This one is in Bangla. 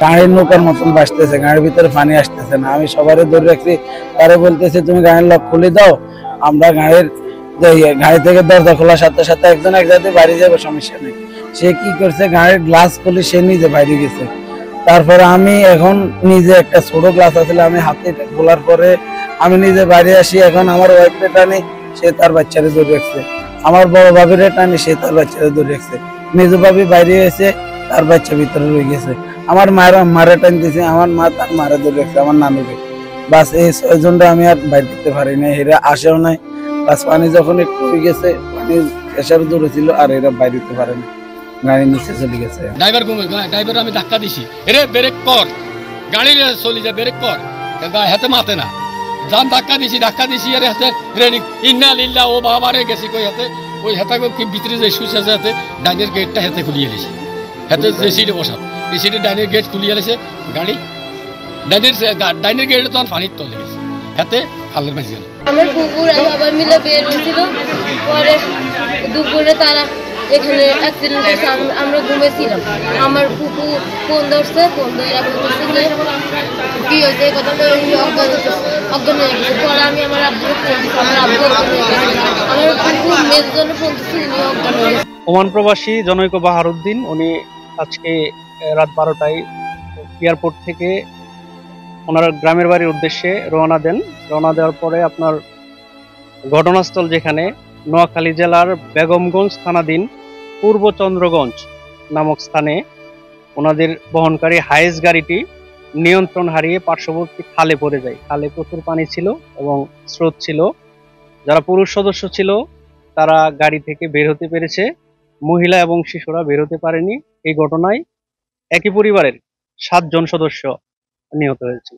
গাড়ির নৌকার মতন ভাসতেছে, গাড়ির ভিতরে পানি আসতেছে না। আমি সবারে ধরে রাখছি, তারে বলতেছি তুমি গাড়ির লক খুলে দাও, আমরা গাড়ি থেকে দরজা খোলার সাথে সাথে একজন এক জায়গায় বাড়ি যাবে, সমস্যা নেই। সে কি করছে, গাড়ির গ্লাস খুলে সে নিজে বাইরে গেছে। তারপরে আমি এখন নিজে একটা ছোট গ্লাস আছে, আমি হাতে খোলার পরে আমি নিজে বাইরে আসি। এখন আমার ওয়াইফে টানি, সে তার বাচ্চারে ধরে রাখছে। আমার বড় ভাবিরে টানি, সে তার বাচ্চারে ধরে রাখছে। মেজো ভাবি বাইরে এসে তার বাচ্চা ভিতরে রয়ে গেছে। আমার মারে টানতেছে, আমার মা তার মারে ধরে রাখছে, আমার নানুকে। বাস এই 6 জনটা আমি আর বাইরে দিতে পারি না, এরা আসেও নাই। বাস পানি যখন একটু হয়ে গেছে, পানি প্রেশার দূরে ছিল, আর এরা বাইরে দিতে পারে না, গাড়ির নিচে চলে গেছে। ড্রাইভার আমি ধাক্কা দিছি, এরে ব্রেক কর, গাড়ি চলে যায়, ব্রেক কর, হাতে মাতে না, যান ধাক্কা দিছি এর হাতে রেডি ইন্না লিল্লা ও বাবারে গেছি কই হাতে, ওই হাতে কি ভিতরে যে সুইচ আছে হাতে ডাইনের গেটটা হাতে খুলিয়ে দিয়েছে, হাতে যে সিটে বসা, এই সিটে ডাইনের গেট খুলিয়ে দিয়েছে, গাড়ি ডাইনের গেটে তখন পানির তলে গেছে, হাতে খালের মাঝে গেল। আমার কুকুর আর বাবা মিলে বের হয়েছিল, পরে দুপুরে তারা এখানে অ্যাক্সিডেন্ট হয়েছে, আমরা ঘুমেছিলাম। আমার কুকুর ফোন ধরছে, ফোন ধরে কি হয়েছে কথাটা অজ্ঞান হয়ে গেছে। পরে আমি আমার আব্বুকে ফোন দিচ্ছি, আমার আব্বু অজ্ঞান হয়ে গেছে। আমার কুকুর মেয়ের জন্য ফোন দিচ্ছি, উনি অজ্ঞান হয়ে গেছে। ওমান প্রবাসী জনৈক বাহারুদ্দিন, উনি আজকে রাত 12টায় এয়ারপোর্ট থেকে ওনার গ্রামের বাড়ির উদ্দেশ্যে রওনা দেন। রওনা দেওয়ার পরে আপনার ঘটনাস্থল যেখানে নোয়াখালী জেলার বেগমগঞ্জ থানাধীন পূর্ব চন্দ্রগঞ্জ নামক স্থানে ওনাদের বহনকারী হাইস গাড়িটি নিয়ন্ত্রণ হারিয়ে পার্শ্ববর্তী খালে পড়ে যায়। খালে প্রচুর পানি ছিল এবং স্রোত ছিল। যারা পুরুষ সদস্য ছিল তারা গাড়ি থেকে বের হতে পেরেছে, মহিলা এবং শিশুরা বের হতে পারেনি। এই ঘটনায় একই পরিবারের 7 জন সদস্য নিহত হয়েছে।